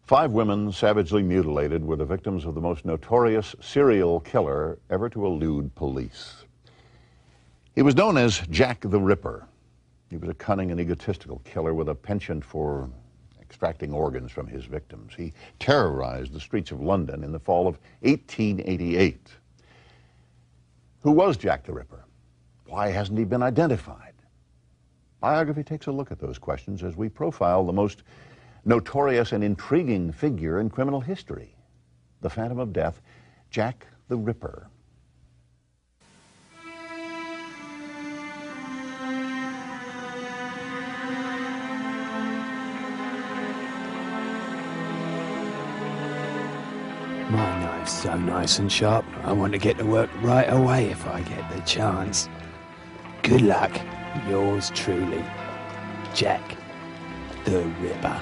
5 women savagely mutilated were the victims of the most notorious serial killer ever to elude police. He was known as Jack the Ripper. He was a cunning and egotistical killer with a penchant for extracting organs from his victims. He terrorized the streets of London in the fall of 1888. Who was Jack the Ripper? Why hasn't he been identified? Biography takes a look at those questions as we profile the most notorious and intriguing figure in criminal history, the Phantom of Death, Jack the Ripper. My knife's so nice and sharp, I want to get to work right away if I get the chance. Good luck, yours truly, Jack the Ripper.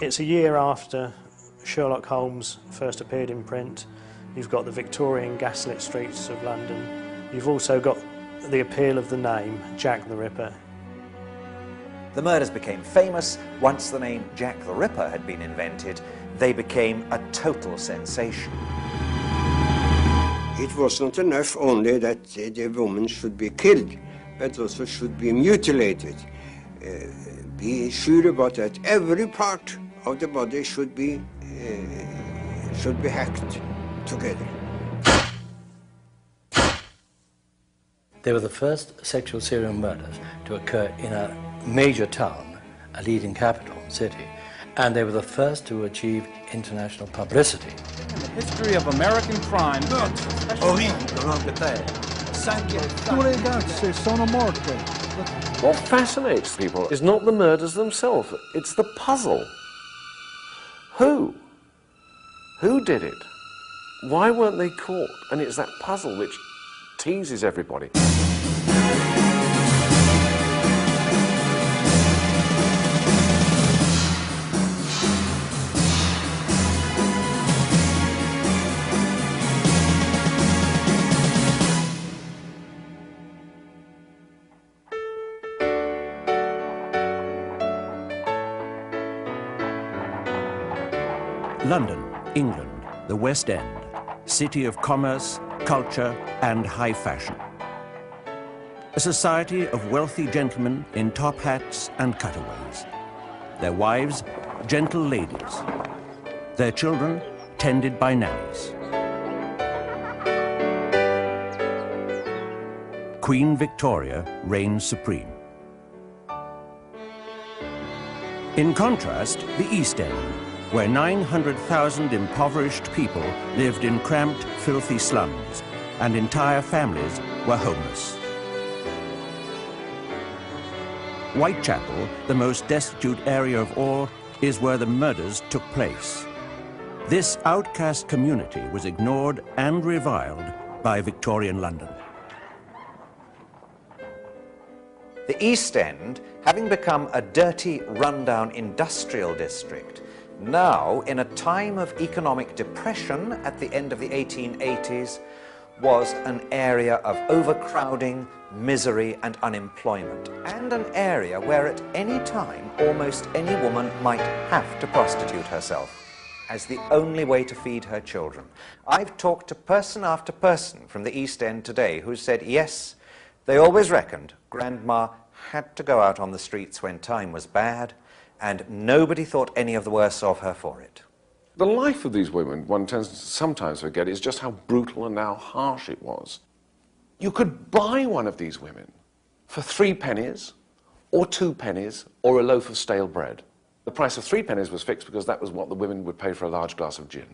It's a year after Sherlock Holmes first appeared in print. You've got the Victorian gaslit streets of London. You've also got the appeal of the name, Jack the Ripper. The murders became famous. Once the name Jack the Ripper had been invented, they became a total sensation. It was not enough only that the woman should be killed, but also should be mutilated. Be sure about that. Every part of the body should be hacked together. They were the first sexual serial murders to occur in a major town, a leading capital city, and they were the first to achieve international publicity. In the history of American crime, what fascinates people is not the murders themselves, it's the puzzle. Who? Who did it? Why weren't they caught? And it's that puzzle which teases everybody. London, England, the West End, city of commerce, culture, and high fashion. A society of wealthy gentlemen in top hats and cutaways. Their wives, gentle ladies. Their children, tended by nannies. Queen Victoria reigns supreme. In contrast, the East End, where 900,000 impoverished people lived in cramped, filthy slums, and entire families were homeless. Whitechapel, the most destitute area of all, is where the murders took place. This outcast community was ignored and reviled by Victorian London. The East End, having become a dirty, rundown industrial district, now, in a time of economic depression at the end of the 1880s, was an area of overcrowding, misery and unemployment, and an area where at any time almost any woman might have to prostitute herself as the only way to feed her children. I've talked to person after person from the East End today who said, yes, they always reckoned Grandma had to go out on the streets when time was bad, and nobody thought any of the worse of her for it. The life of these women, one tends to sometimes forget, is just how brutal and how harsh it was. You could buy one of these women for 3 pennies, or 2 pennies, or a loaf of stale bread. The price of 3 pennies was fixed because that was what the women would pay for a large glass of gin.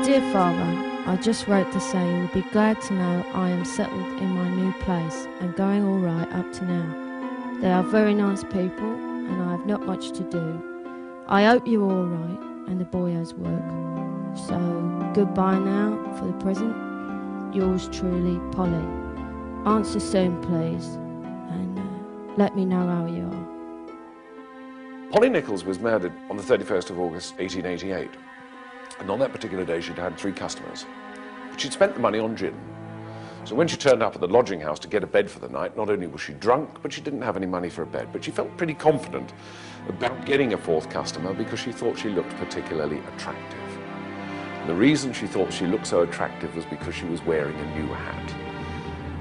Dear Father, I just wrote to say you will be glad to know I am settled in my new place and going all right up to now. They are very nice people and I have not much to do. I hope you're all right and the boy has work. So goodbye now for the present. Yours truly, Polly. Answer soon, please. And Let me know how you are. Polly Nichols was murdered on the 31st of August 1888, and on that particular day she'd had 3 customers, but she'd spent the money on gin. So when she turned up at the lodging house to get a bed for the night, not only was she drunk, but she didn't have any money for a bed, but she felt pretty confident about getting a 4th customer because she thought she looked particularly attractive. And the reason she thought she looked so attractive was because she was wearing a new hat.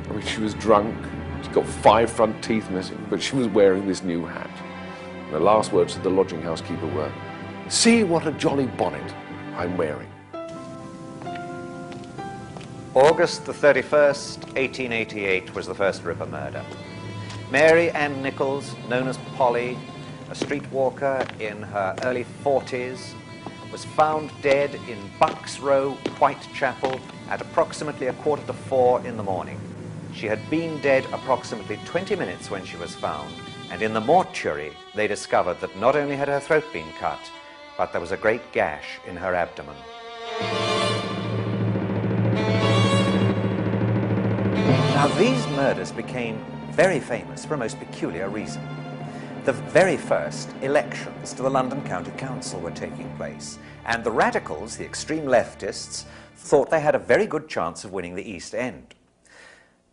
I mean, she was drunk, she'd got 5 front teeth missing, but she was wearing this new hat. And the last words of the lodging house keeper were, "See what a jolly bonnet I'm wearing." August the 31st, 1888 was the first Ripper murder. Mary Ann Nichols, known as Polly, a streetwalker in her early 40s, was found dead in Bucks Row, Whitechapel, at approximately 3:45 in the morning. She had been dead approximately 20 minutes when she was found, and in the mortuary they discovered that not only had her throat been cut, but there was a great gash in her abdomen. Now, these murders became very famous for a most peculiar reason. The very first elections to the London County Council were taking place, and the radicals, the extreme leftists, thought they had a very good chance of winning the East End.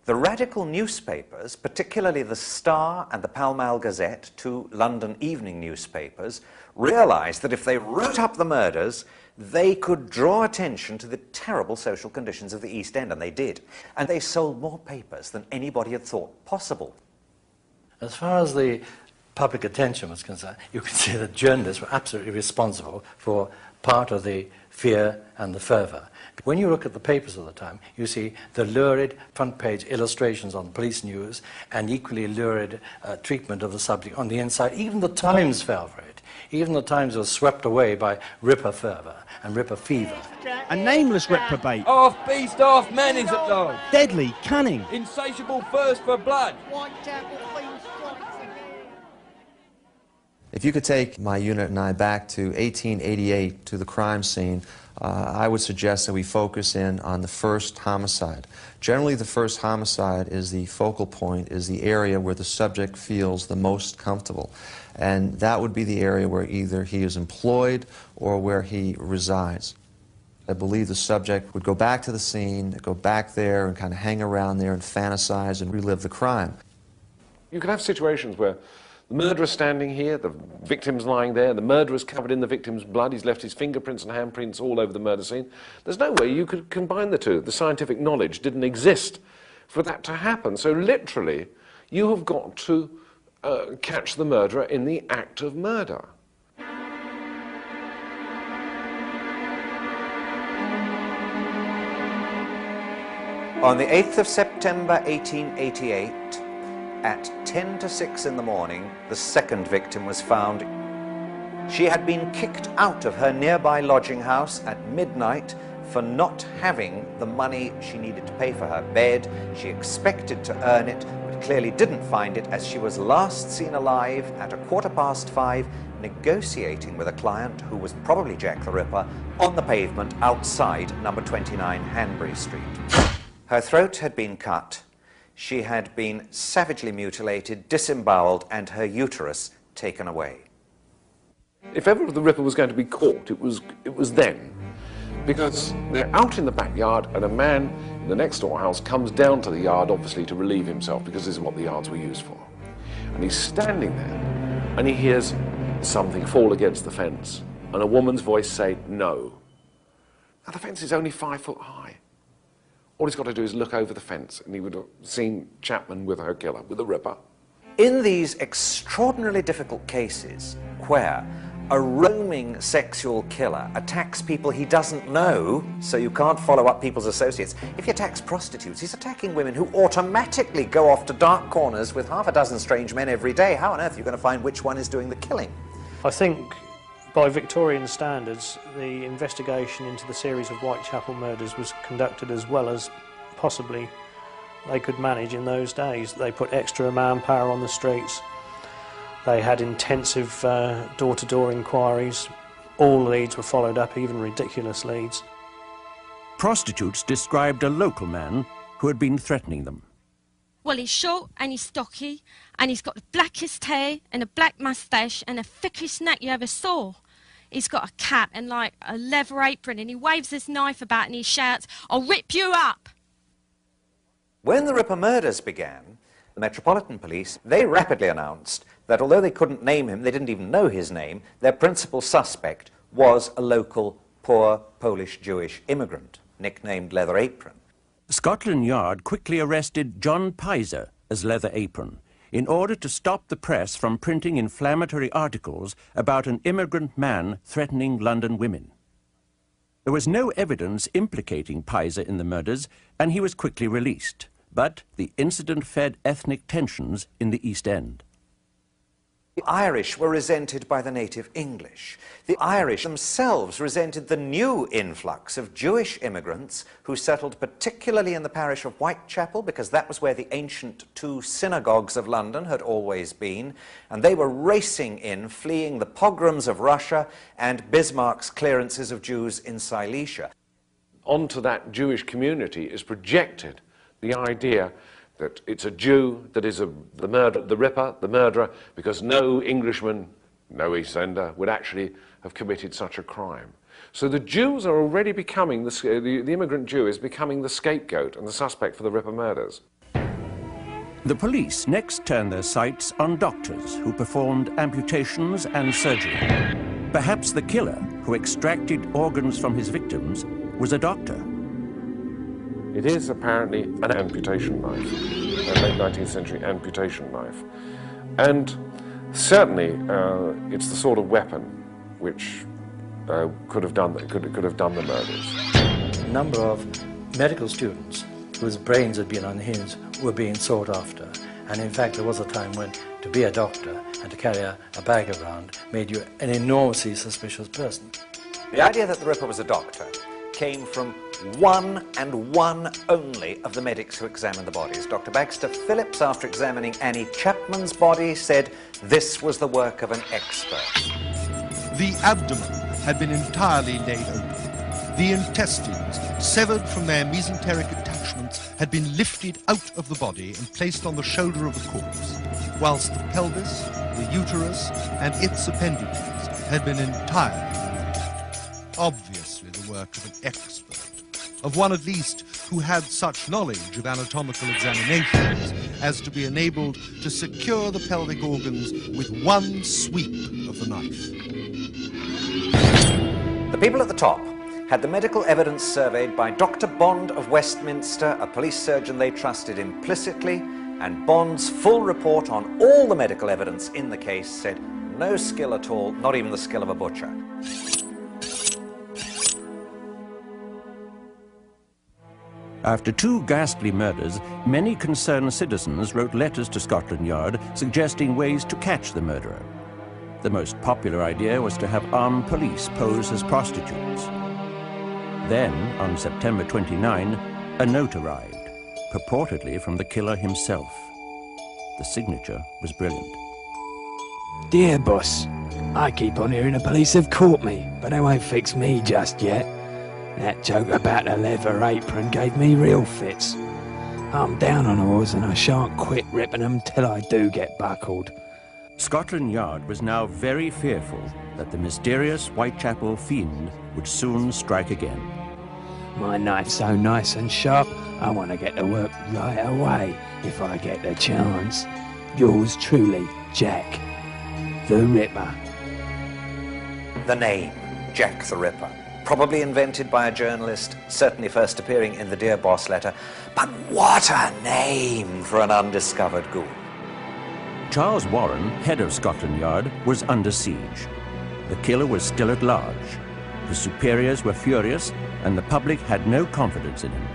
The radical newspapers, particularly the Star and the Pall Mall Gazette, 2 London evening newspapers, realized that if they wrote up the murders, they could draw attention to the terrible social conditions of the East End, and they did. And they sold more papers than anybody had thought possible. As far as the public attention was concerned, you can see that journalists were absolutely responsible for part of the fear and the fervour. When you look at the papers of the time, you see the lurid front-page illustrations on police news and equally lurid treatment of the subject on the inside. Even the Times fell for it. Even the Times was swept away by Ripper fervour and Ripper fever. A nameless reprobate. Half beast, half man is at large. Deadly, cunning. Insatiable thirst for blood. If you could take my unit and I back to 1888, to the crime scene, I would suggest that we focus in on the first homicide. Generally, the first homicide is the focal point, is the area where the subject feels the most comfortable. And that would be the area where either he is employed or where he resides. I believe the subject would go back to the scene, go back there and kind of hang around there and fantasize and relive the crime. You can have situations where the murderer's standing here, the victim's lying there, the murderer's covered in the victim's blood, he's left his fingerprints and handprints all over the murder scene. There's no way you could combine the two. The scientific knowledge didn't exist for that to happen. So literally, you have got to catch the murderer in the act of murder. On the 8th of September 1888, at 10 to 6 in the morning, the second victim was found. She had been kicked out of her nearby lodging house at midnight for not having the money she needed to pay for her bed. She expected to earn it, but clearly didn't find it, as she was last seen alive at 5:15, negotiating with a client who was probably Jack the Ripper on the pavement outside number 29 Hanbury Street. Her throat had been cut. She had been savagely mutilated, disemboweled, and her uterus taken away. If ever the Ripper was going to be caught, it was then. Because they're out in the backyard and a man in the next door house comes down to the yard, obviously to relieve himself, because this is what the yards were used for. And he's standing there and he hears something fall against the fence and a woman's voice say, "No." Now the fence is only 5 foot high. All he's got to do is look over the fence and he would have seen Chapman with her killer, with the Ripper. In these extraordinarily difficult cases where a roaming sexual killer attacks people he doesn't know, so you can't follow up people's associates. If he attacks prostitutes, he's attacking women who automatically go off to dark corners with half a dozen strange men every day. How on earth are you going to find which one is doing the killing? I think by Victorian standards, the investigation into the series of Whitechapel murders was conducted as well as possibly they could manage in those days. They put extra manpower on the streets. They had intensive door-to-door inquiries. All leads were followed up, even ridiculous leads. Prostitutes described a local man who had been threatening them. Well, he's short and he's stocky, and he's got the blackest hair and a black moustache and the thickest neck you ever saw. He's got a cap and like a leather apron, and he waves his knife about and he shouts, "I'll rip you up!" When the Ripper murders began, the Metropolitan Police, they rapidly announced that although they couldn't name him, they didn't even know his name, their principal suspect was a local poor Polish Jewish immigrant, nicknamed Leather Apron. Scotland Yard quickly arrested John Pizer as Leather Apron in order to stop the press from printing inflammatory articles about an immigrant man threatening London women. There was no evidence implicating Pizer in the murders, and he was quickly released. But the incident fed ethnic tensions in the East End. The Irish were resented by the native English. The Irish themselves resented the new influx of Jewish immigrants who settled particularly in the parish of Whitechapel, because that was where the ancient two synagogues of London had always been, and they were racing in, fleeing the pogroms of Russia and Bismarck's clearances of Jews in Silesia. Onto that Jewish community is projected the idea that it's a Jew that is the Ripper, the murderer, because no Englishman, no East Ender, would actually have committed such a crime. So the Jews are already becoming, the immigrant Jew is becoming the scapegoat and the suspect for the Ripper murders. The police next turned their sights on doctors who performed amputations and surgery. Perhaps the killer who extracted organs from his victims was a doctor. It is apparently an amputation knife, a late 19th century amputation knife. And certainly it's the sort of weapon which could have done the murders. A number of medical students whose brains had been unhinged were being sought after. And in fact, there was a time when to be a doctor and to carry a bag around made you an enormously suspicious person. The idea that the Ripper was a doctor came from one and one only of the medics who examined the bodies. Dr. Baxter Phillips, after examining Annie Chapman's body, said this was the work of an expert. The abdomen had been entirely laid open. The intestines, severed from their mesenteric attachments, had been lifted out of the body and placed on the shoulder of the corpse, whilst the pelvis, the uterus, and its appendages had been entirely removed. Obviously the work of an expert, of one at least who had such knowledge of anatomical examinations as to be enabled to secure the pelvic organs with one sweep of the knife. The people at the top had the medical evidence surveyed by Dr. Bond of Westminster, a police surgeon they trusted implicitly, and Bond's full report on all the medical evidence in the case said no skill at all, not even the skill of a butcher. After two ghastly murders, many concerned citizens wrote letters to Scotland Yard suggesting ways to catch the murderer. The most popular idea was to have armed police pose as prostitutes. Then, on September 29, a note arrived, purportedly from the killer himself. The signature was brilliant. Dear boss, I keep on hearing the police have caught me, but they won't fix me just yet. That joke about the leather apron gave me real fits. I'm down on oars and I shan't quit ripping them till I do get buckled. Scotland Yard was now very fearful that the mysterious Whitechapel fiend would soon strike again. My knife's so nice and sharp, I want to get to work right away if I get the chance. Yours truly, Jack the Ripper. The name, Jack the Ripper. Probably invented by a journalist, certainly first appearing in the Dear Boss letter. But what a name for an undiscovered ghoul. Charles Warren, head of Scotland Yard, was under siege. The killer was still at large. His superiors were furious, and the public had no confidence in him.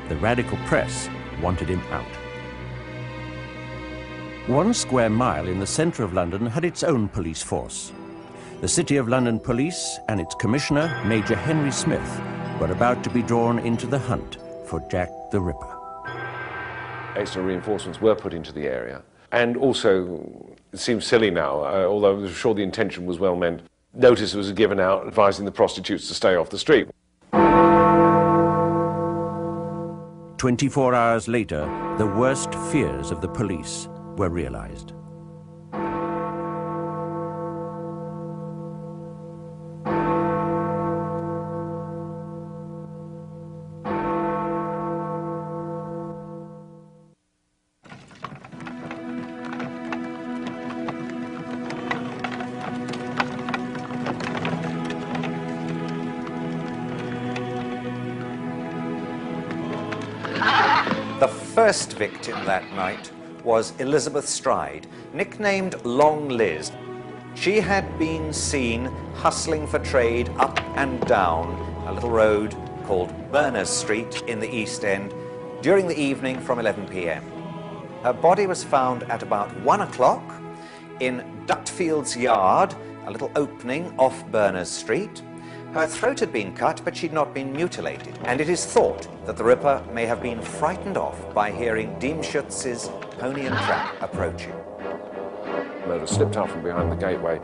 The radical press wanted him out. 1 square mile in the centre of London had its own police force. The City of London Police and its Commissioner, Major Henry Smith, were about to be drawn into the hunt for Jack the Ripper. Extra reinforcements were put into the area. And also, it seems silly now, although I'm sure the intention was well meant, notice was given out advising the prostitutes to stay off the street. 24 hours later, the worst fears of the police were realized. The first victim that night was Elizabeth Stride, nicknamed Long Liz. She had been seen hustling for trade up and down a little road called Berners Street in the East End during the evening from 11 p.m. Her body was found at about 1 o'clock in Dutfield's Yard, a little opening off Berners Street. Her throat had been cut, but she'd not been mutilated, and it is thought that the Ripper may have been frightened off by hearing Diemschutz's pony and trap approaching. Murderer slipped out from behind the gateway,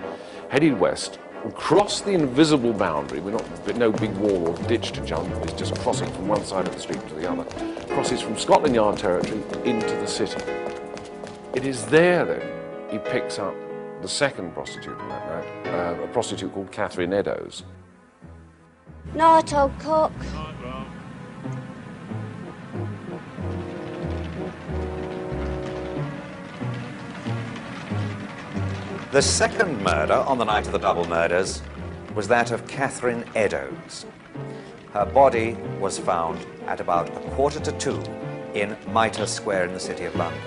headed west, and crossed the invisible boundary. No big wall or ditch to jump, he's just crossing from one side of the street to the other. Crosses from Scotland Yard territory into the city. It is there, then, he picks up the second prostitute on that night, a prostitute called Catherine Eddowes. Night, old cock. The second murder on the night of the double murders was that of Catherine Eddowes. Her body was found at about 1:45 in Mitre Square in the City of London.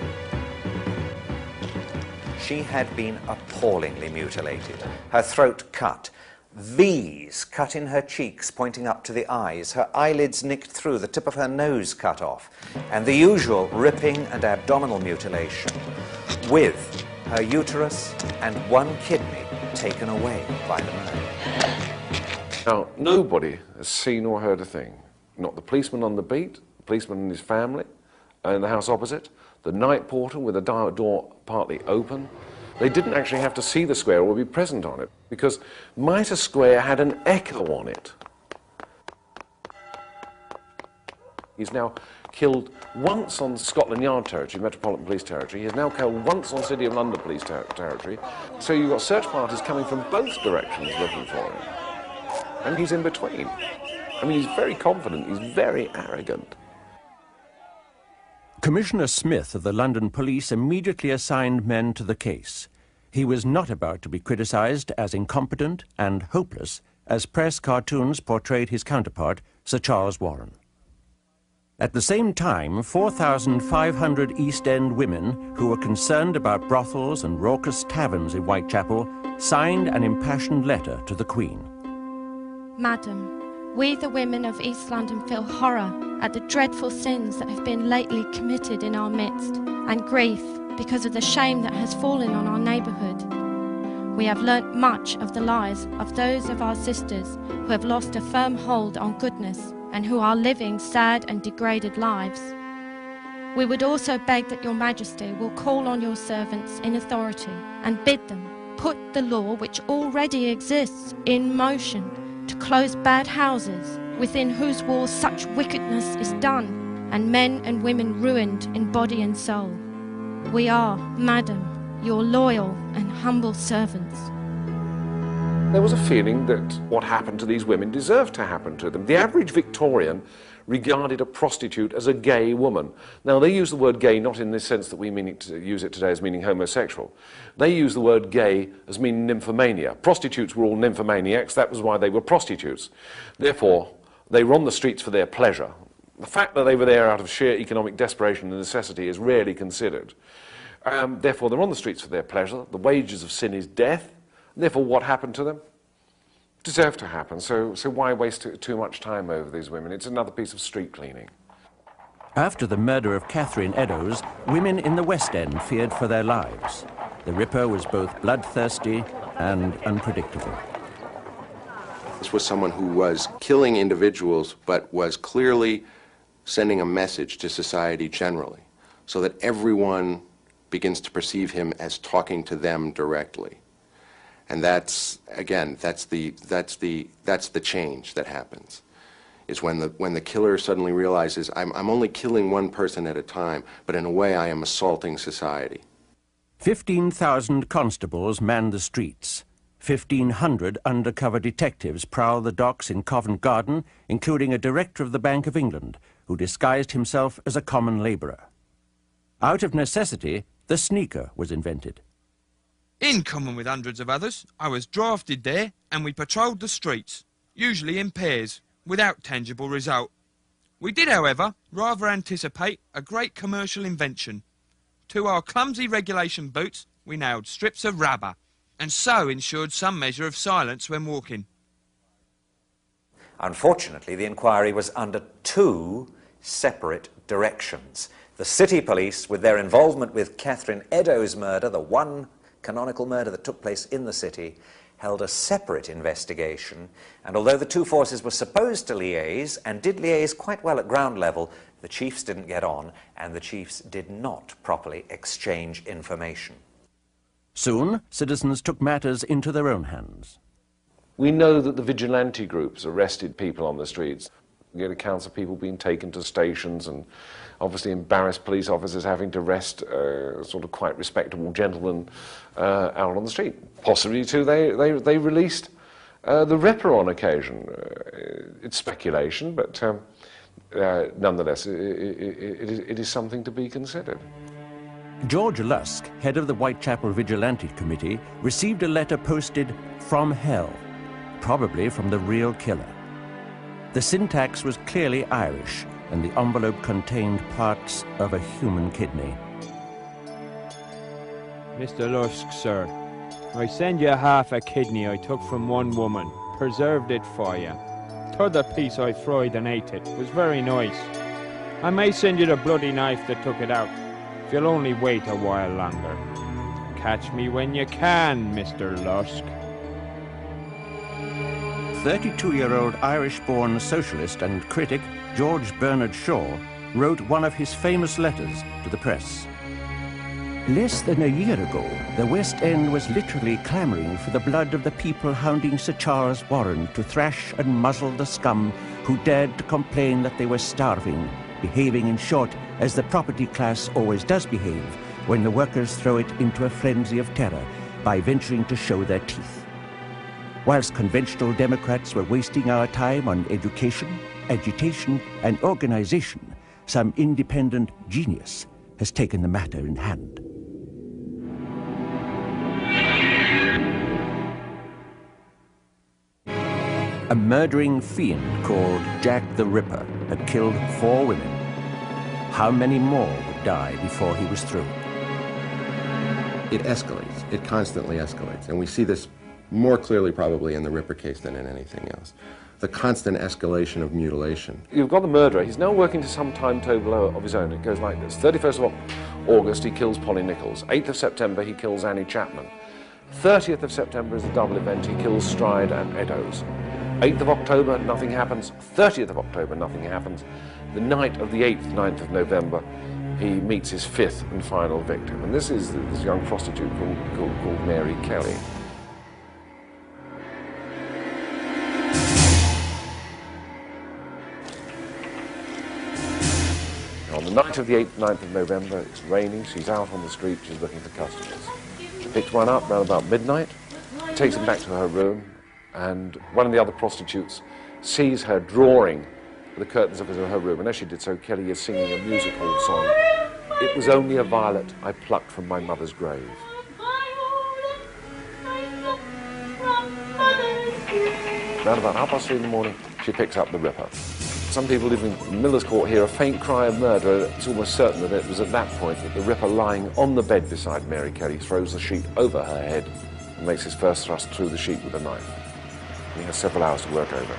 She had been appallingly mutilated, her throat cut, V's cut in her cheeks pointing up to the eyes, her eyelids nicked through, the tip of her nose cut off, and the usual ripping and abdominal mutilation, with her uterus and one kidney taken away by the murder. Now, nobody has seen or heard a thing. Not the policeman on the beat, the policeman and his family, in the house opposite, the night porter with the door partly open. They didn't actually have to see the square or be present on it, because Mitre Square had an echo on it. He's now killed once on Scotland Yard territory, Metropolitan Police territory. He's now killed once on City of London Police territory. So you've got search parties coming from both directions looking for him. And he's in between. I mean, he's very confident, he's very arrogant. Commissioner Smith of the London Police immediately assigned men to the case. He was not about to be criticised as incompetent and hopeless as press cartoons portrayed his counterpart, Sir Charles Warren. At the same time, 4,500 East End women who were concerned about brothels and raucous taverns in Whitechapel signed an impassioned letter to the Queen. Madam, we the women of East London feel horror at the dreadful sins that have been lately committed in our midst, and grief because of the shame that has fallen on our neighbourhood. We have learnt much of the lives of those of our sisters who have lost a firm hold on goodness and who are living sad and degraded lives. We would also beg that your Majesty will call on your servants in authority and bid them put the law which already exists in motion to close bad houses within whose walls such wickedness is done, and men and women ruined in body and soul. We are, Madam, your loyal and humble servants. There was a feeling that what happened to these women deserved to happen to them. The average Victorian regarded a prostitute as a gay woman. Now, they use the word gay not in the sense that we use it today as meaning homosexual. They use the word gay as meaning nymphomania. Prostitutes were all nymphomaniacs. That was why they were prostitutes. Therefore, they were on the streets for their pleasure. The fact that they were there out of sheer economic desperation and necessity is rarely considered. Therefore, they're on the streets for their pleasure. The wages of sin is death. Therefore, what happened to them? Deserved to happen. So why waste too much time over these women? It's another piece of street cleaning. After the murder of Catherine Eddowes, women in the West End feared for their lives. The Ripper was both bloodthirsty and unpredictable. This was someone who was killing individuals, but was clearly sending a message to society generally, so that everyone begins to perceive him as talking to them directly. And that's, again, that's the change that happens. is when the killer suddenly realizes, I'm only killing one person at a time, but in a way I am assaulting society. 15,000 constables man the streets. 1,500 undercover detectives prowl the docks in Covent Garden, including a director of the Bank of England, who disguised himself as a common labourer. Out of necessity, the sneaker was invented. In common with hundreds of others, I was drafted there and we patrolled the streets, usually in pairs, without tangible result. We did, however, rather anticipate a great commercial invention. To our clumsy regulation boots, we nailed strips of rubber, and so ensured some measure of silence when walking. Unfortunately, the inquiry was under two separate directions. The city police, with their involvement with Catherine Eddowes' murder, the one canonical murder that took place in the city, held a separate investigation, and although the two forces were supposed to liaise, and did liaise quite well at ground level, the chiefs didn't get on, and the chiefs did not properly exchange information. Soon, citizens took matters into their own hands. We know that the vigilante groups arrested people on the streets. We get accounts of people being taken to stations and obviously embarrassed police officers having to arrest sort of quite respectable gentlemen out on the street. Possibly, too, they released the Ripper on occasion. It's speculation, but nonetheless, it is something to be considered. George Lusk, head of the Whitechapel Vigilante Committee, received a letter posted from hell, probably from the real killer. The syntax was clearly Irish, and the envelope contained parts of a human kidney. Mr. Lusk, sir, I send you half a kidney I took from one woman, preserved it for you. T'other piece I fried and ate it, was very nice. I may send you the bloody knife that took it out, if you'll only wait a while longer. Catch me when you can, Mr. Lusk. 32-year-old Irish-born socialist and critic George Bernard Shaw wrote one of his famous letters to the press. Less than a year ago, the West End was literally clamouring for the blood of the people hounding Sir Charles Warren to thrash and muzzle the scum who dared to complain that they were starving, behaving, in short, as the property class always does behave when the workers throw it into a frenzy of terror by venturing to show their teeth. Whilst conventional Democrats were wasting our time on education, agitation, and organization, some independent genius has taken the matter in hand. A murdering fiend called Jack the Ripper had killed 4 women. How many more would die before he was through? It escalates. It constantly escalates. And we see this more clearly probably in the Ripper case than in anything else. The constant escalation of mutilation. You've got the murderer. He's now working to some timetable of his own. It goes like this. 31st of August, he kills Polly Nichols. 8th of September, he kills Annie Chapman. 30th of September is a double event. He kills Stride and Eddowes. 8th of October, nothing happens. 30th of October, nothing happens. The night of the 8th, 9th of November, he meets his 5th and final victim. And this is this young prostitute called Mary Kelly. On the night of the 8th, 9th of November, it's raining, she's out on the street, she's looking for customers. She picks one up around about midnight, takes him back to her room, and one of the other prostitutes sees her drawing the curtains of her room, and as she did so, Kelly is singing a musical song. It was only a violet I plucked from my mother's grave. Around about 3:30 in the morning, she picks up the Ripper. Some people living in Miller's Court hear a faint cry of murder. It's almost certain that it was at that point that the Ripper, lying on the bed beside Mary Kelly, throws the sheet over her head and makes his first thrust through the sheet with a knife. He has several hours to work over.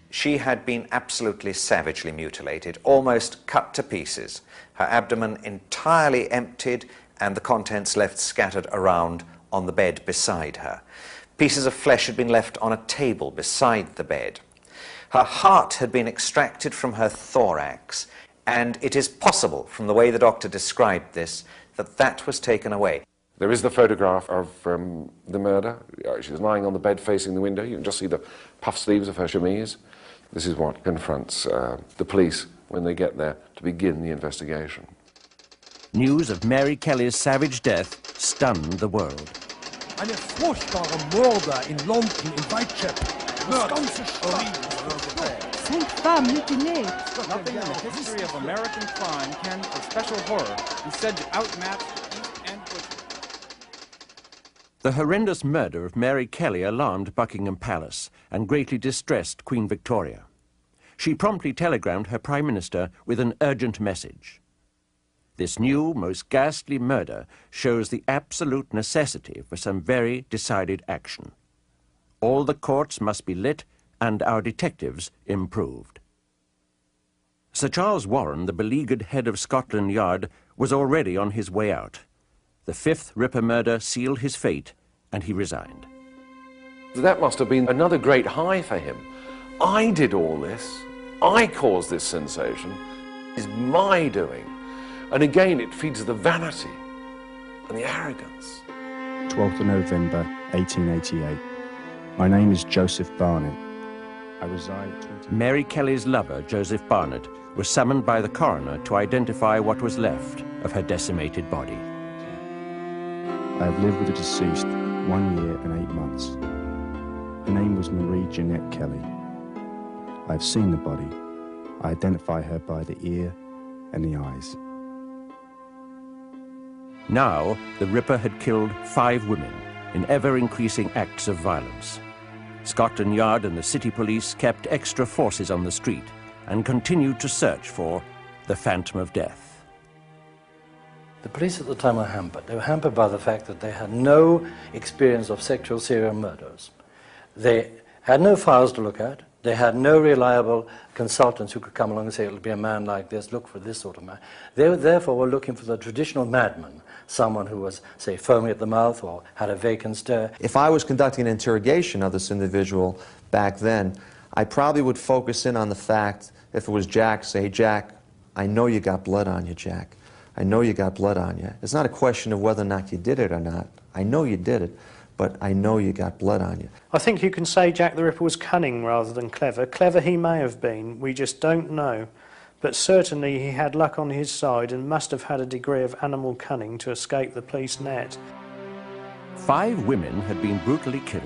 She had been absolutely savagely mutilated, almost cut to pieces, her abdomen entirely emptied and the contents left scattered around on the bed beside her. Pieces of flesh had been left on a table beside the bed. Her heart had been extracted from her thorax And it is possible, from the way the doctor described this, that that was taken away. There is the photograph of the murder. She was lying on the bed facing the window. You can just see the puff sleeves of her chemise. This is what confronts the police when they get there to begin the investigation. News of Mary Kelly's savage death stunned the world. Eine furchtbare Morde in London, in Whitechapel. Das ganze Nothing in the history of American crime can, for special horror, be said to outmatch the East End butchery. The horrendous murder of Mary Kelly alarmed Buckingham Palace and greatly distressed Queen Victoria. She promptly telegraphed her Prime Minister with an urgent message. This new, most ghastly murder shows the absolute necessity for some very decided action. All the courts must be lit and our detectives improved. Sir Charles Warren, the beleaguered head of Scotland Yard, was already on his way out. The fifth Ripper murder sealed his fate, and he resigned. That must have been another great high for him. I did all this. I caused this sensation. It's my doing. And again, it feeds the vanity and the arrogance. 12th of November, 1888. My name is Joseph Barnett. I reside at Mary Kelly's lover, Joseph Barnett, was summoned by the coroner to identify what was left of her decimated body. I have lived with the deceased 1 year and 8 months. Her name was Marie Jeanette Kelly. I have seen the body. I identify her by the ear and the eyes. Now, the Ripper had killed 5 women in ever-increasing acts of violence. Scotland Yard and the city police kept extra forces on the street and continued to search for the Phantom of Death. The police at the time were hampered. They were hampered by the fact that they had no experience of sexual serial murders. They had no files to look at. They had no reliable consultants who could come along and say, it'll be a man like this, look for this sort of man. They therefore were looking for the traditional madman, someone who was, say, foamy at the mouth or had a vacant stare. If I was conducting an interrogation of this individual back then, I probably would focus in on the fact, if it was Jack, say, Jack, I know you got blood on you, Jack. I know you got blood on you. It's not a question of whether or not you did it or not. I know you did it, but I know you got blood on you. I think you can say Jack the Ripper was cunning rather than clever. Clever he may have been, we just don't know. But certainly he had luck on his side and must have had a degree of animal cunning to escape the police net. 5 women had been brutally killed,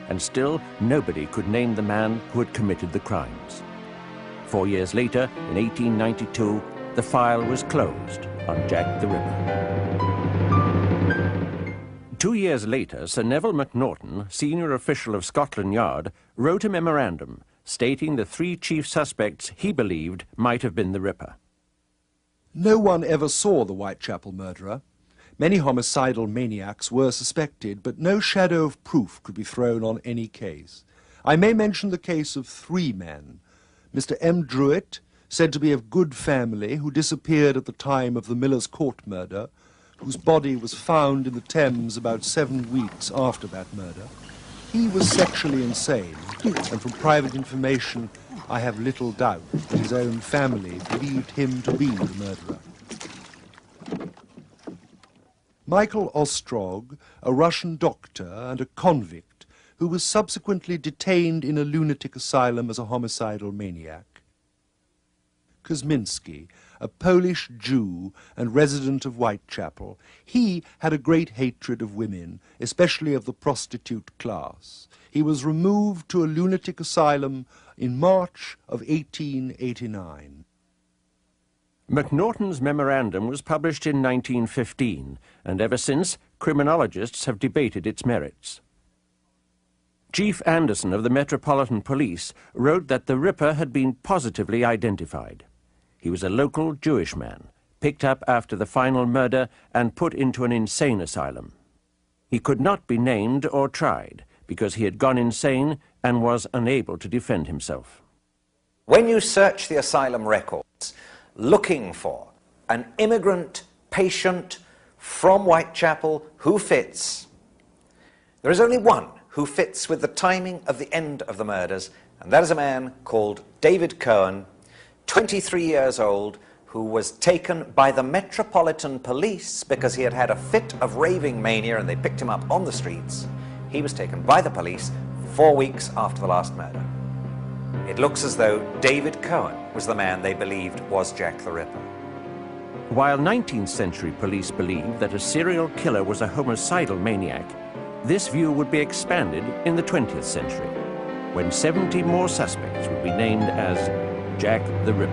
and still nobody could name the man who had committed the crimes. 4 years later, in 1892, the file was closed on Jack the Ripper. 2 years later, Sir Neville Macnaghten, senior official of Scotland Yard, wrote a memorandum stating the 3 chief suspects he believed might have been the Ripper. No one ever saw the Whitechapel murderer. Many homicidal maniacs were suspected, but no shadow of proof could be thrown on any case. I may mention the case of 3 men. Mr. M. Druitt, said to be of good family, who disappeared at the time of the Miller's Court murder, whose body was found in the Thames about 7 weeks after that murder. He was sexually insane, and from private information, I have little doubt that his own family believed him to be the murderer. Michael Ostrog, a Russian doctor and a convict, who was subsequently detained in a lunatic asylum as a homicidal maniac. Kosminski, a Polish Jew and resident of Whitechapel. He had a great hatred of women, especially of the prostitute class. He was removed to a lunatic asylum in March of 1889. Macnaghten's memorandum was published in 1915, and ever since, criminologists have debated its merits. Chief Anderson of the Metropolitan Police wrote that the Ripper had been positively identified. He was a local Jewish man, picked up after the final murder and put into an insane asylum. He could not be named or tried because he had gone insane and was unable to defend himself. When you search the asylum records looking for an immigrant patient from Whitechapel who fits, there is only one who fits with the timing of the end of the murders, and that is a man called David Cohen, 23 years old, who was taken by the Metropolitan Police because he had had a fit of raving mania and they picked him up on the streets. He was taken by the police 4 weeks after the last murder. It looks as though David Cohen was the man they believed was Jack the Ripper. While 19th century police believed that a serial killer was a homicidal maniac, this view would be expanded in the 20th century, when 70 more suspects would be named as Jack the Ripper.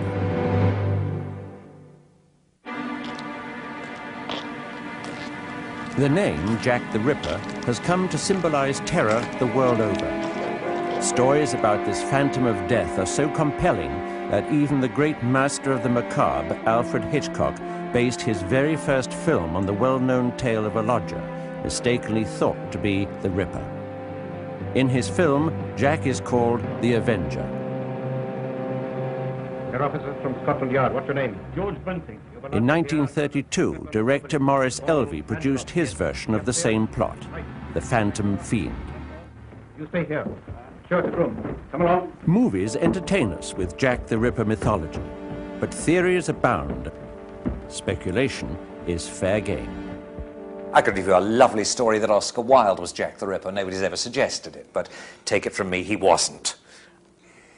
The name Jack the Ripper has come to symbolize terror the world over. Stories about this phantom of death are so compelling that even the great master of the macabre, Alfred Hitchcock, based his very first film on the well-known tale of a lodger, mistakenly thought to be the Ripper. In his film, Jack is called the Avenger. Your officers from Scotland Yard, what's your name? George Bunting. In 1932, director Maurice Elvey produced his version of the same plot, The Phantom Fiend. You stay here. Show us the room. Come along. Movies entertain us with Jack the Ripper mythology, but theories abound. Speculation is fair game. I could give you a lovely story that Oscar Wilde was Jack the Ripper. Nobody's ever suggested it, but take it from me, he wasn't.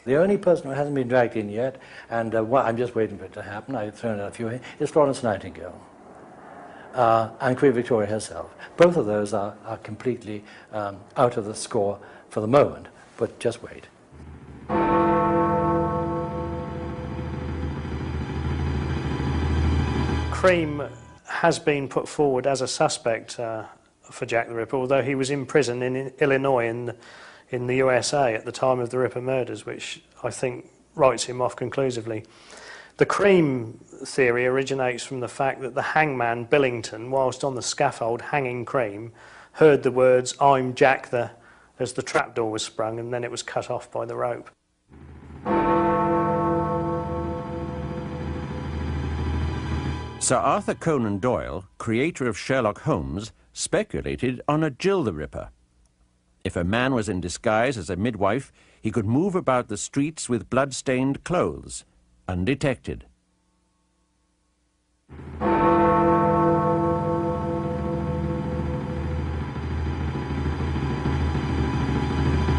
The only person who hasn't been dragged in yet, and I'm just waiting for it to happen, I've thrown out a few, is Florence Nightingale and Queen Victoria herself. Both of those are completely out of the score for the moment, but just wait. Cream has been put forward as a suspect for Jack the Ripper, although he was in prison in Illinois in the USA at the time of the Ripper murders, which I think writes him off conclusively. The Cream theory originates from the fact that the hangman Billington, whilst on the scaffold hanging Cream, heard the words, "I'm Jack the," as the trapdoor was sprung, and then it was cut off by the rope. Sir Arthur Conan Doyle, creator of Sherlock Holmes, speculated on a Jill the Ripper. If a man was in disguise as a midwife, he could move about the streets with blood-stained clothes, undetected.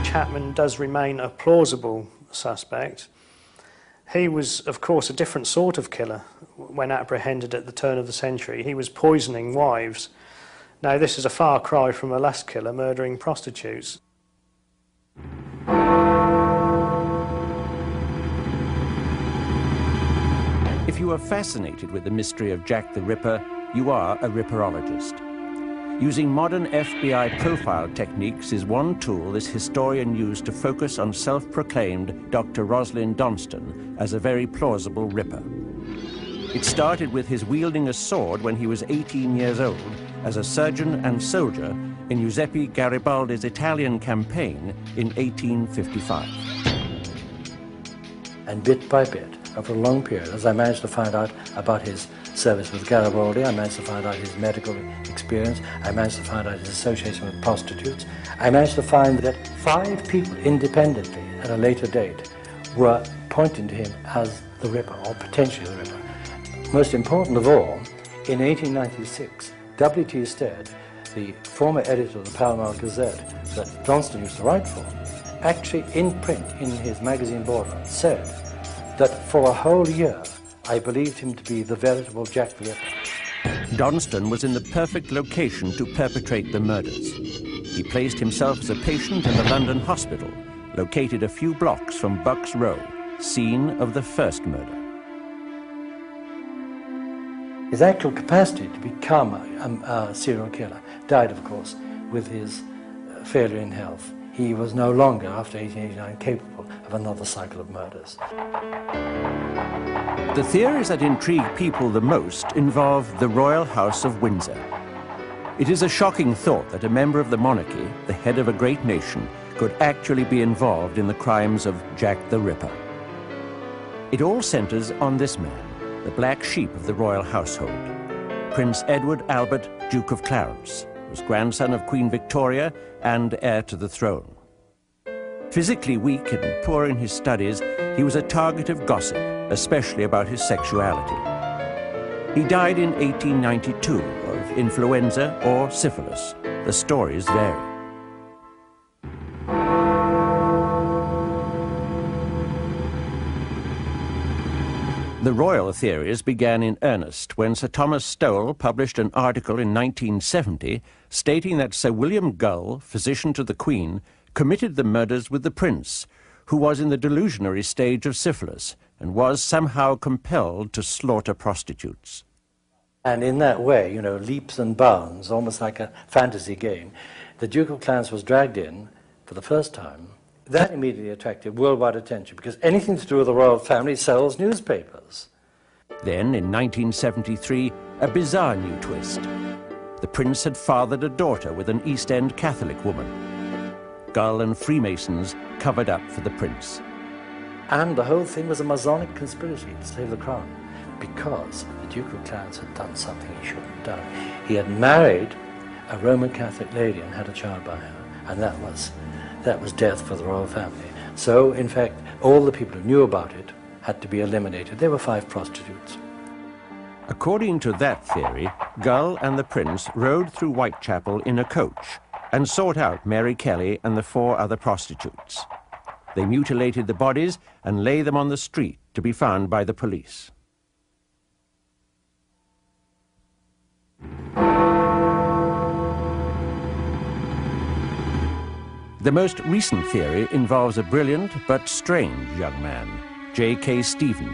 Chapman does remain a plausible suspect. He was, of course, a different sort of killer when apprehended at the turn of the century. He was poisoning wives. Now, this is a far cry from a lust killer murdering prostitutes. If you are fascinated with the mystery of Jack the Ripper, you are a ripperologist. Using modern FBI profile techniques is one tool this historian used to focus on self-proclaimed Dr. Rosalind Donston as a very plausible Ripper. It started with his wielding a sword when he was 18 years old as a surgeon and soldier in Giuseppe Garibaldi's Italian campaign in 1855. And bit by bit, over a long period, as I managed to find out about his service with Garibaldi, I managed to find out his medical experience, I managed to find out his association with prostitutes, I managed to find that 5 people independently at a later date were pointing to him as the Ripper, or potentially the Ripper. Most important of all, in 1896, W.T. Stead, the former editor of the Pall Mall Gazette that Johnston used to write for, actually in print in his magazine border said that for a whole year I believed him to be the veritable Jack the Ripper. Donston was in the perfect location to perpetrate the murders. He placed himself as a patient in the London hospital, located a few blocks from Bucks Row, scene of the first murder. His actual capacity to become a serial killer died, of course, with his failure in health. He was no longer, after 1889, capable of another cycle of murders. The theories that intrigue people the most involve the Royal House of Windsor. It is a shocking thought that a member of the monarchy, the head of a great nation, could actually be involved in the crimes of Jack the Ripper. It all centers on this man, the black sheep of the royal household. Prince Edward Albert, Duke of Clarence, was grandson of Queen Victoria and heir to the throne. Physically weak and poor in his studies, he was a target of gossip, especially about his sexuality. He died in 1892 of influenza or syphilis. The stories vary. The royal theories began in earnest when Sir Thomas Stowell published an article in 1970 stating that Sir William Gull, physician to the Queen, committed the murders with the Prince, who was in the delusionary stage of syphilis and was somehow compelled to slaughter prostitutes. And in that way, you know, leaps and bounds, almost like a fantasy game, the Duke of Clarence was dragged in for the first time. That immediately attracted worldwide attention because anything to do with the royal family sells newspapers. Then, in 1973, a bizarre new twist. The Prince had fathered a daughter with an East End Catholic woman. Gull and Freemasons covered up for the Prince. And the whole thing was a Masonic conspiracy to save the crown because the Duke of Clarence had done something he shouldn't have done. He had married a Roman Catholic lady and had a child by her, and that was death for the royal family. So, in fact, all the people who knew about it had to be eliminated. There were 5 prostitutes. According to that theory, Gull and the Prince rode through Whitechapel in a coach and sought out Mary Kelly and the 4 other prostitutes. They mutilated the bodies and lay them on the street to be found by the police. The most recent theory involves a brilliant but strange young man, J.K. Stephen.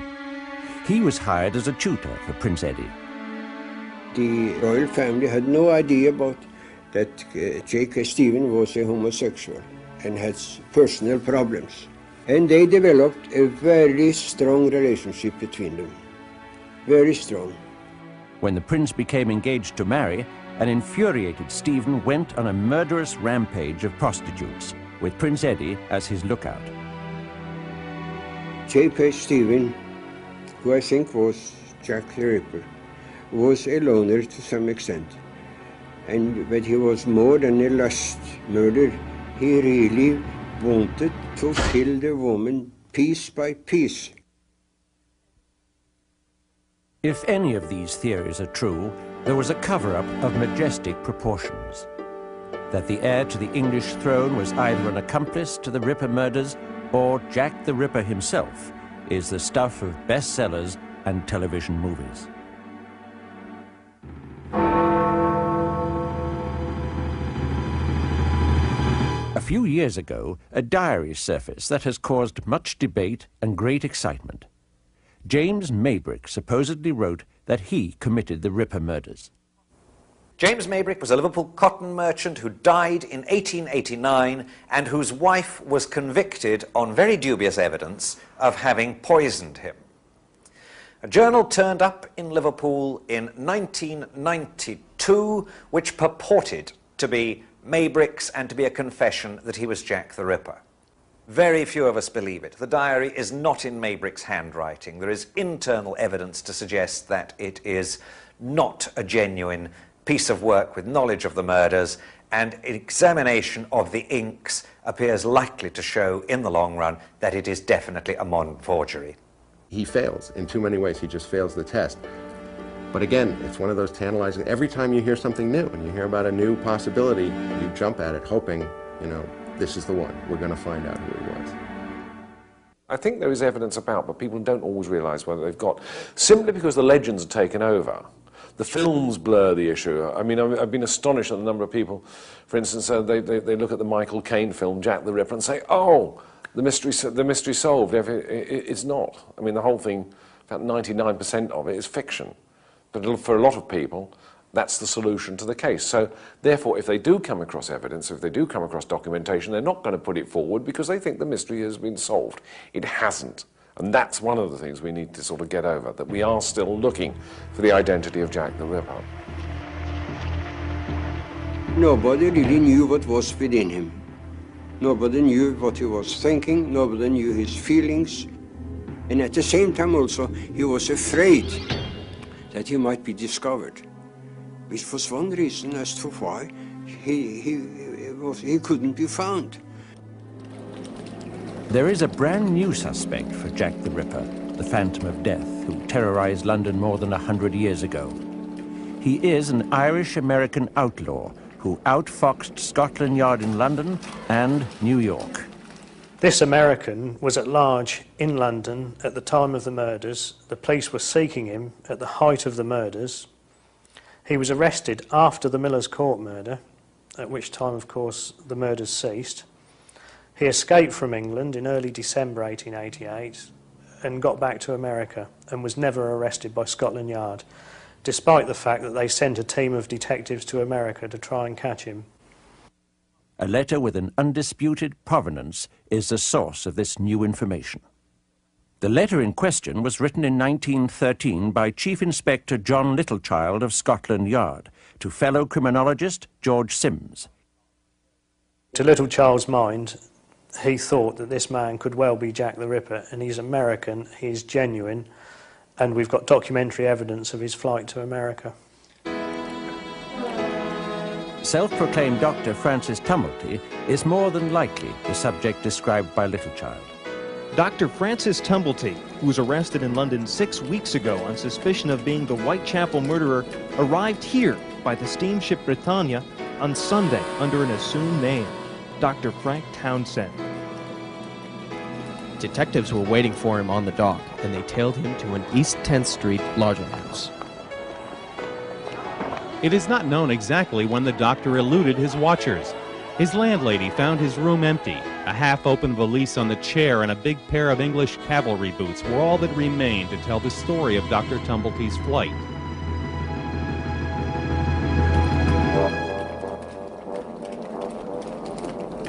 He was hired as a tutor for Prince Eddie. The royal family had no idea about that J.K. Stephen was a homosexual and had personal problems. And they developed a very strong relationship between them. Very strong. When the prince became engaged to marry, an infuriated Stephen went on a murderous rampage of prostitutes, with Prince Eddie as his lookout. J.K. Stephen, who I think was Jack the Ripper, was a loner to some extent. But he was more than a lust murder. He really wanted to kill the woman piece by piece. If any of these theories are true, there was a cover-up of majestic proportions. That the heir to the English throne was either an accomplice to the Ripper murders or Jack the Ripper himself is the stuff of bestsellers and television movies. A few years ago, a diary surfaced that has caused much debate and great excitement. James Maybrick supposedly wrote that he committed the Ripper murders. James Maybrick was a Liverpool cotton merchant who died in 1889 and whose wife was convicted on very dubious evidence of having poisoned him. A journal turned up in Liverpool in 1992 which purported to be Maybrick's and to be a confession that he was Jack the Ripper. Very few of us believe it. The diary is not in Maybrick's handwriting. There is internal evidence to suggest that it is not a genuine piece of work with knowledge of the murders, and examination of the inks appears likely to show in the long run that it is definitely a modern forgery. He fails in too many ways. He just fails the test. But again, it's one of those tantalizing, every time you hear something new and you hear about a new possibility, you jump at it hoping, you know, this is the one. We're going to find out who he was. I think there is evidence about, but people don't always realise whether they've got, simply because the legends are taken over. The films blur the issue. I mean, I've been astonished at the number of people, for instance, they look at the Michael Caine film, Jack the Ripper, and say, oh, the mystery solved. It's not. I mean, the whole thing, about 99% of it is fiction. But for a lot of people, that's the solution to the case. So, therefore, if they do come across evidence, if they do come across documentation, they're not going to put it forward because they think the mystery has been solved. It hasn't. And that's one of the things we need to sort of get over, that we are still looking for the identity of Jack the Ripper. Nobody really knew what was within him. Nobody knew what he was thinking, nobody knew his feelings. And at the same time also, he was afraid that he might be discovered, which was one reason as to why he couldn't be found. There is a brand new suspect for Jack the Ripper, the Phantom of Death, who terrorized London more than 100 years ago. He is an Irish-American outlaw who outfoxed Scotland Yard in London and New York. This American was at large in London at the time of the murders. The police were seeking him at the height of the murders. He was arrested after the Miller's Court murder, at which time, of course, the murders ceased. He escaped from England in early December 1888 and got back to America and was never arrested by Scotland Yard, despite the fact that they sent a team of detectives to America to try and catch him. A letter with an undisputed provenance is the source of this new information. The letter in question was written in 1913 by Chief Inspector John Littlechild of Scotland Yard to fellow criminologist George Sims. To Littlechild's mind, he thought that this man could well be Jack the Ripper, and he's American, he's genuine, and we've got documentary evidence of his flight to America. Self-proclaimed Dr. Francis Tumblety is more than likely the subject described by Littlechild. Dr. Francis Tumblety, who was arrested in London 6 weeks ago on suspicion of being the Whitechapel murderer, arrived here by the steamship Britannia on Sunday under an assumed name, Dr. Frank Townsend. Detectives were waiting for him on the dock, and they tailed him to an East 10th Street lodging house. It is not known exactly when the doctor eluded his watchers. His landlady found his room empty. A half-open valise on the chair and a big pair of English cavalry boots were all that remained to tell the story of Dr. Tumblety's flight.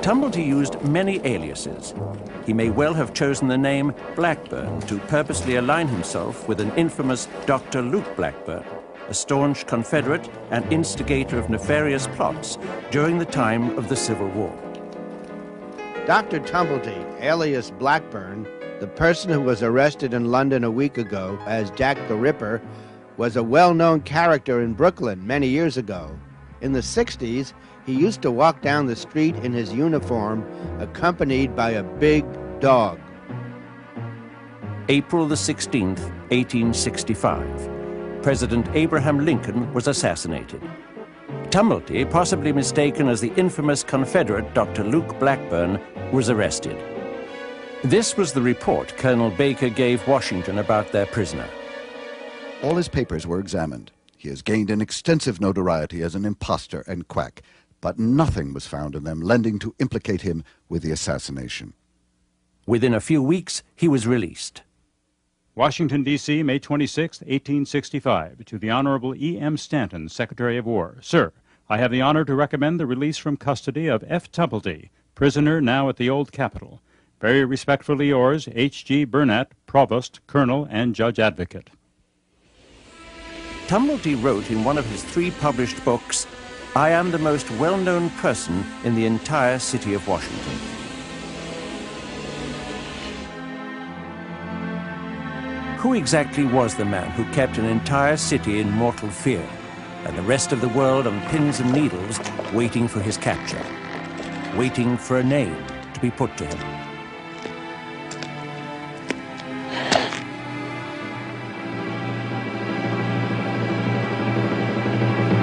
Tumblety used many aliases. He may well have chosen the name Blackburn to purposely align himself with an infamous Dr. Luke Blackburn, a staunch Confederate and instigator of nefarious plots during the time of the Civil War. Dr. Tumblety, alias Blackburn, the person who was arrested in London a week ago as Jack the Ripper, was a well-known character in Brooklyn many years ago. In the 60s, he used to walk down the street in his uniform, accompanied by a big dog. April the 16th, 1865. President Abraham Lincoln was assassinated. Tumblety, possibly mistaken as the infamous Confederate Dr. Luke Blackburn, was arrested. This was the report Colonel Baker gave Washington about their prisoner. All his papers were examined. He has gained an extensive notoriety as an impostor and quack, but nothing was found in them lending to implicate him with the assassination. Within a few weeks, he was released. Washington, D.C., May 26, 1865. To the Honorable E.M. Stanton, Secretary of War. Sir, I have the honor to recommend the release from custody of F. Tumblety, prisoner now at the Old Capitol. Very respectfully yours, H.G. Burnett, Provost, Colonel, and Judge Advocate. Tumblety wrote in one of his 3 published books, "I am the most well-known person in the entire city of Washington." Who exactly was the man who kept an entire city in mortal fear, and the rest of the world on pins and needles waiting for his capture, waiting for a name to be put to him?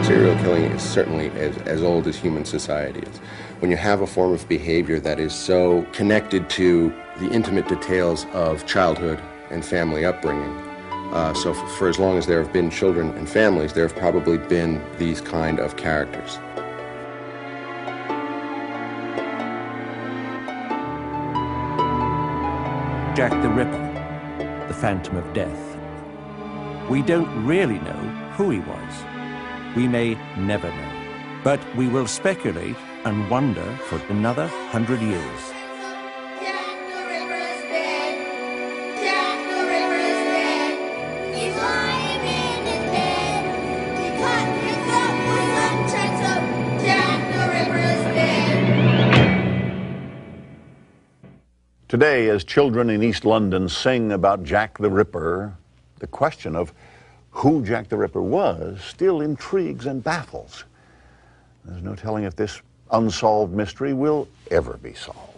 Serial killing is certainly as old as human society is. When you have a form of behavior that is so connected to the intimate details of childhood and family upbringing, so for as long as there have been children and families, there have probably been these kind of characters. Jack the Ripper, the Phantom of Death. We don't really know who he was. We may never know, but we will speculate and wonder for another 100 years. Today, as children in East London sing about Jack the Ripper, the question of who Jack the Ripper was still intrigues and baffles. There's no telling if this unsolved mystery will ever be solved.